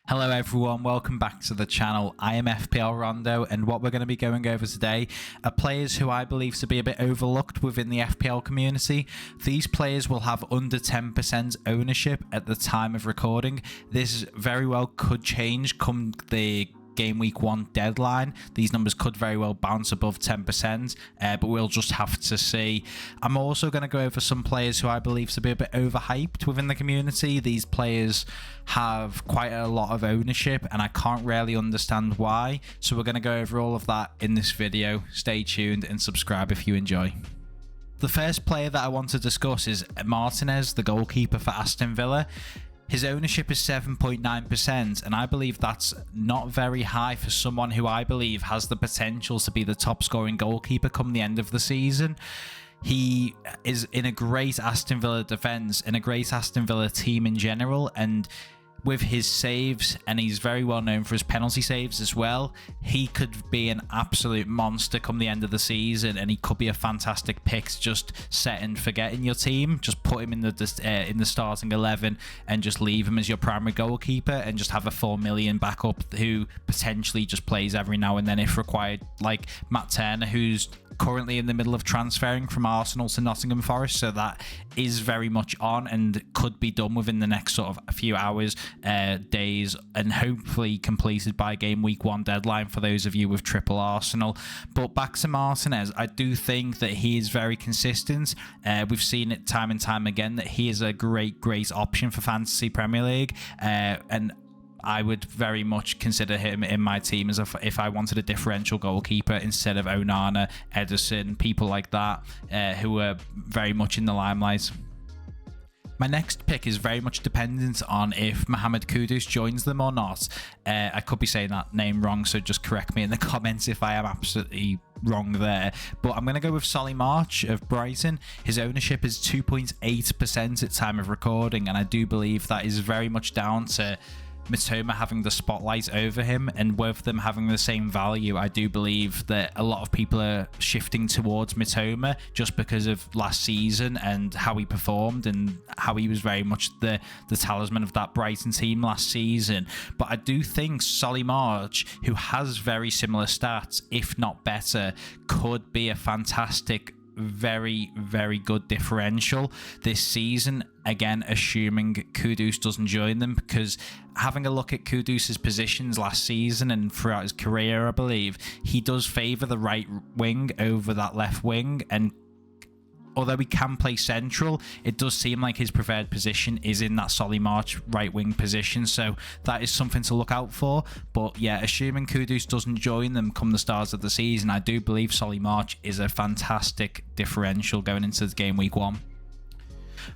Hello everyone, welcome back to the channel. I am FPL Rondo, and what we're going to be going over today are players who I believe to be a bit overlooked within the FPL community. These players will have under 10% ownership at the time of recording. This very well could change come the Game Week 1 deadline. These numbers could very well bounce above 10%, but we'll just have to see. I'm also going to go over some players who I believe to be a bit overhyped within the community. These players have quite a lot of ownership, and I can't really understand why. So we're going to go over all of that in this video. Stay tuned and subscribe if you enjoy. The first player that I want to discuss is Martinez, the goalkeeper for Aston Villa. His ownership is 7.9%, and I believe that's not very high for someone who I believe has the potential to be the top scoring goalkeeper come the end of the season. He is in a great Aston Villa defence and a great Aston Villa team in general, and with his saves, and he's very well known for his penalty saves as well, he could be an absolute monster come the end of the season, and he could be a fantastic pick to just set and forget in your team. Just put him in the starting 11 and just leave him as your primary goalkeeper, and just have a 4 million backup who potentially just plays every now and then if required, like Matt Turner, who's currently in the middle of transferring from Arsenal to Nottingham Forest, so that is very much on and could be done within the next sort of a few hours, days, and hopefully completed by Game Week 1 deadline for those of you with triple Arsenal. But back to Martinez, I do think that he is very consistent. We've seen it time and time again that he is a great option for Fantasy Premier League, and I would very much consider him in my team as if I wanted a differential goalkeeper instead of Onana, Ederson, people like that, who are very much in the limelight. My next pick is very much dependent on if Mohamed Kudus joins them or not. I could be saying that name wrong, so just correct me in the comments if I am absolutely wrong there. But I'm going to go with Solly March of Brighton. His ownership is 2.8% at time of recording, and I do believe that is very much down to Mitoma having the spotlight over him, and with them having the same value, I do believe that a lot of people are shifting towards Mitoma just because of last season and how he performed and how he was very much the talisman of that Brighton team last season. But I do think Solly March, who has very similar stats, if not better, could be a fantastic, very good differential this season, again assuming Kudus doesn't join them, because having a look at Kudus's positions last season and throughout his career, I believe he does favour the right wing over that left wing, and although he can play central, it does seem like his preferred position is in that Solly March right wing position, so that is something to look out for. But yeah, assuming Kudus doesn't join them come the start of the season, I do believe Solly March is a fantastic differential going into the Game Week 1.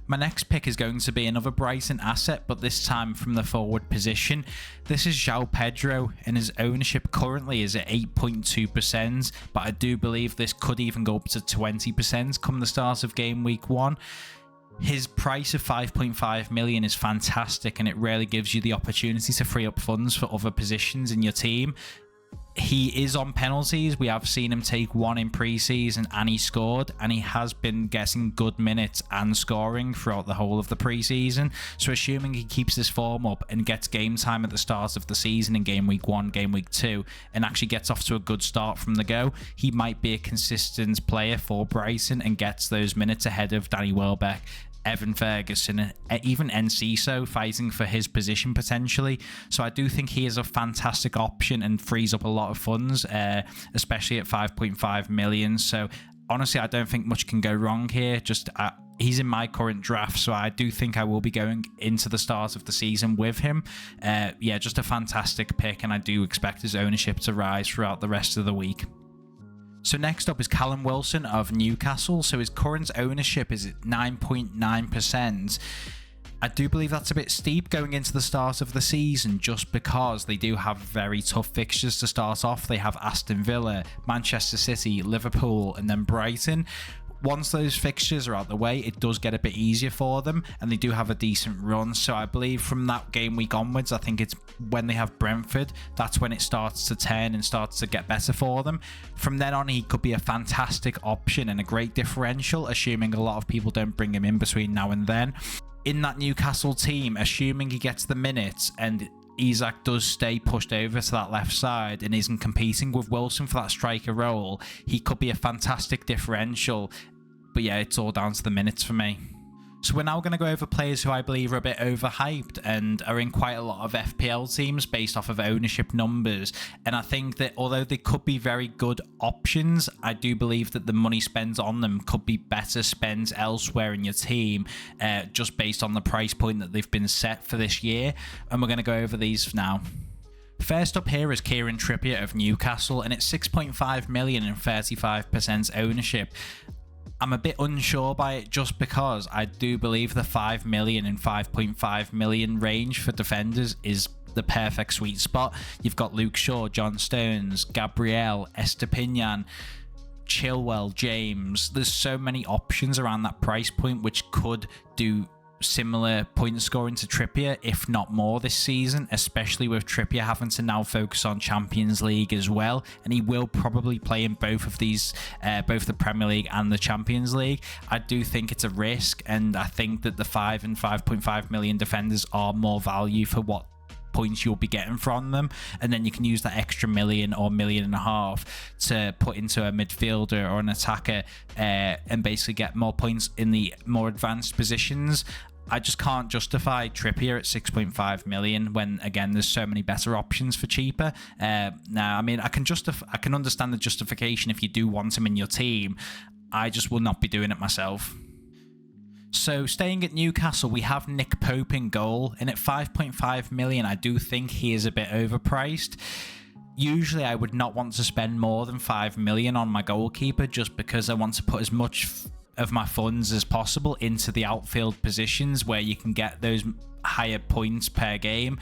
My next pick is going to be another Brighton asset, but this time from the forward position. This is João Pedro, and his ownership currently is at 8.2%, but I do believe this could even go up to 20% come the start of Game Week 1. His price of 5.5 million is fantastic, and it really gives you the opportunity to free up funds for other positions in your team. He is on penalties. We have seen him take one in pre-season and he scored, and he has been getting good minutes and scoring throughout the whole of the pre-season. So assuming he keeps this form up and gets game time at the start of the season in Game Week 1, Game Week 2, and actually gets off to a good start from the go, he might be a consistent player for Brighton and gets those minutes ahead of Danny Welbeck, Evan Ferguson, even Enciso fighting for his position potentially. So I do think he is a fantastic option and frees up a lot of funds, especially at 5.5 million. So honestly, I don't think much can go wrong here. Just he's in my current draft, so I do think I will be going into the start of the season with him. Yeah, just a fantastic pick, and I do expect his ownership to rise throughout the rest of the week. So next up is Callum Wilson of Newcastle. So his current ownership is at 9.9%. I do believe that's a bit steep going into the start of the season, just because they do have very tough fixtures to start off. They have Aston Villa, Manchester City, Liverpool, and then Brighton. Once those fixtures are out the way, it does get a bit easier for them, and they do have a decent run. So I believe from that game week onwards, I think it's when they have Brentford, that's when it starts to turn and starts to get better for them. From then on, he could be a fantastic option and a great differential, assuming a lot of people don't bring him in between now and then. In that Newcastle team, assuming he gets the minutes and Isak does stay pushed over to that left side and isn't competing with Wilson for that striker role, he could be a fantastic differential. But yeah, it's all down to the minutes for me. So we're now going to go over players who I believe are a bit overhyped and are in quite a lot of FPL teams based off of ownership numbers. And I think that although they could be very good options, I do believe that the money spent on them could be better spent elsewhere in your team, just based on the price point that they've been set for this year. And we're going to go over these now. First up here is Kieran Trippier of Newcastle, and it's 6.5 million and 35% ownership. I'm a bit unsure by it just because I do believe the 5 million and 5.5 million range for defenders is the perfect sweet spot. You've got Luke Shaw, John Stones, Gabriel, Estepinian, Chilwell, James. There's so many options around that price point which could do similar point scoring to Trippier, if not more, this season, especially with Trippier having to now focus on Champions League as well, and he will probably play in both of these, both the Premier League and the Champions League. I do think it's a risk, and I think that the 5 and 5.5 million defenders are more value for what points you'll be getting from them, and then you can use that extra million or million and a half to put into a midfielder or an attacker, and basically get more points in the more advanced positions. I just can't justify Trippier at 6.5 million when, again, there's so many better options for cheaper. Now, I mean, I can understand the justification if you do want him in your team. I just will not be doing it myself. So staying at Newcastle, we have Nick Pope in goal, and at 5.5 million, I do think he is a bit overpriced. Usually I would not want to spend more than 5 million on my goalkeeper just because I want to put as much of my funds as possible into the outfield positions where you can get those higher points per game.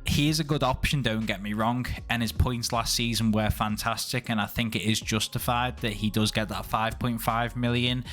He is a good option, don't get me wrong, and his points last season were fantastic, and I think it is justified that he does get that 5.5 million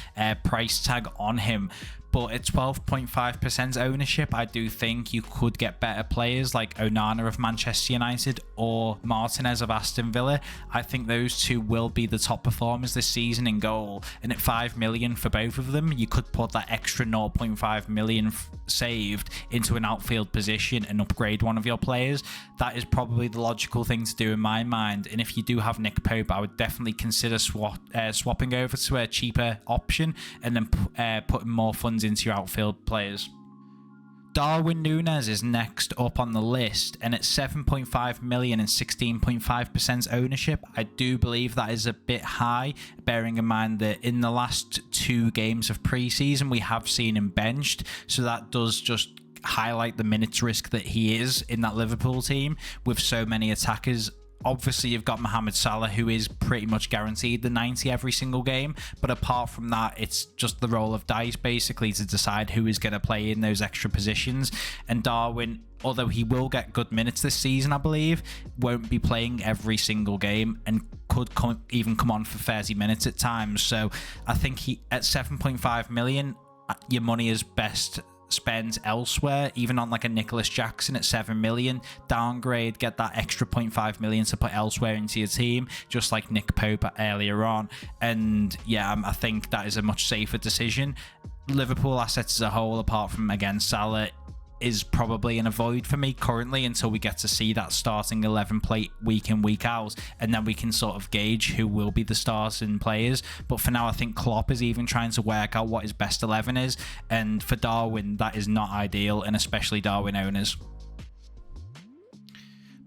price tag on him. But at 12.5% ownership, I do think you could get better players like Onana of Manchester United or Martinez of Aston Villa. I think those two will be the top performers this season in goal. And at 5 million for both of them, you could put that extra 0.5 million saved into an outfield position and upgrade one of your players. That is probably the logical thing to do in my mind. And if you do have Nick Pope, I would definitely consider swapping over to a cheaper option and then putting more funds into your outfield players. Darwin Núñez is next up on the list, and at 7.5 million and 16.5% ownership, I do believe that is a bit high, bearing in mind that in the last 2 games of pre-season we have seen him benched, so that does just highlight the minutes risk that he is in that Liverpool team with so many attackers. Obviously, you've got Mohamed Salah, who is pretty much guaranteed the 90 every single game. But apart from that, it's just the roll of dice, basically, to decide who is going to play in those extra positions. And Darwin, although he will get good minutes this season, I believe, won't be playing every single game and could even come on for 30 minutes at times. So I think he at 7.5 million, your money is best spend elsewhere, even on like a Nicholas Jackson at 7 million. Downgrade, get that extra 0.5 million to put elsewhere into your team, just like Nick Pope earlier on. And yeah, I think that is a much safer decision. Liverpool assets as a whole, apart from, again, Salah, is probably an avoid for me currently until we get to see that starting 11 play week in, week out, and then we can sort of gauge who will be the starting players. But for now, I think Klopp is even trying to work out what his best 11 is, and for Darwin, that is not ideal, and especially Darwin owners.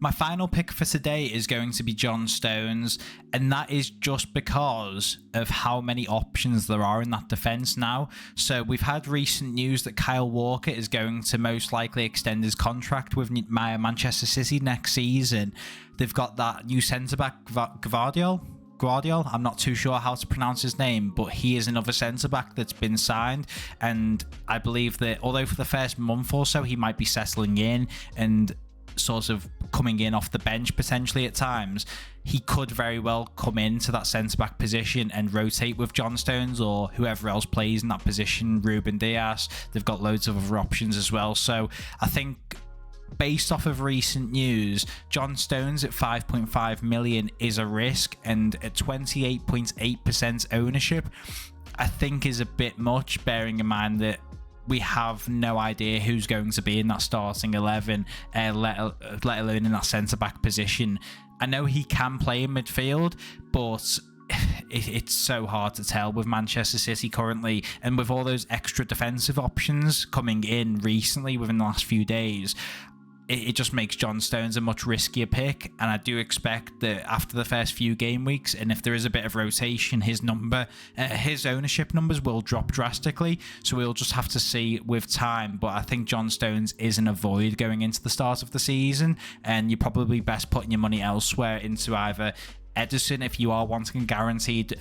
My final pick for today is going to be John Stones, and that is just because of how many options there are in that defence now. So we've had recent news that Kyle Walker is going to most likely extend his contract with Manchester City next season. They've got that new centre-back, Guardiol, I'm not too sure how to pronounce his name, but he is another centre-back that's been signed, and I believe that although for the first month or so he might be settling in and sort of coming in off the bench potentially at times, he could very well come into that centre-back position and rotate with John Stones or whoever else plays in that position, Ruben Dias. They've got loads of other options as well. So I think based off of recent news, John Stones at 5.5 million is a risk, and at 28.8% ownership, I think is a bit much, bearing in mind that we have no idea who's going to be in that starting 11, let alone in that centre-back position. I know he can play in midfield, but it's so hard to tell with Manchester City currently, and with all those extra defensive options coming in recently within the last few days. It just makes John Stones a much riskier pick, and I do expect that after the first few game weeks, and if there is a bit of rotation, his ownership numbers will drop drastically, so we'll just have to see with time. But I think John Stones is an avoid going into the start of the season, and you're probably best putting your money elsewhere into either Ederson if you are wanting guaranteed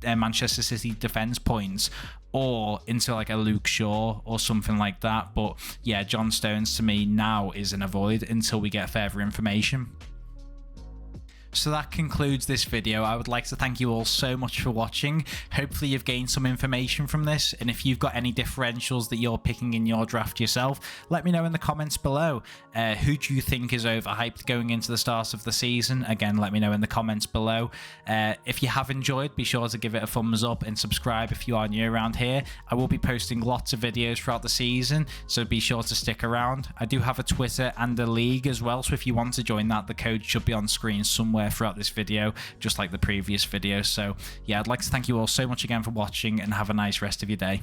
Manchester City defense points, or into like a Luke Shaw or something like that. But yeah, John Stones to me now is an avoid until we get further information. So that concludes this video. I would like to thank you all so much for watching. Hopefully you've gained some information from this, and if you've got any differentials that you're picking in your draft yourself, let me know in the comments below. Who do you think is overhyped going into the start of the season? Again, let me know in the comments below. If you have enjoyed, be sure to give it a thumbs up and subscribe if you are new around here. I will be posting lots of videos throughout the season, so be sure to stick around. I do have a Twitter and a league as well, so if you want to join that, the code should be on screen somewhere throughout this video, just like the previous video. So yeah, I'd like to thank you all so much again for watching, and have a nice rest of your day.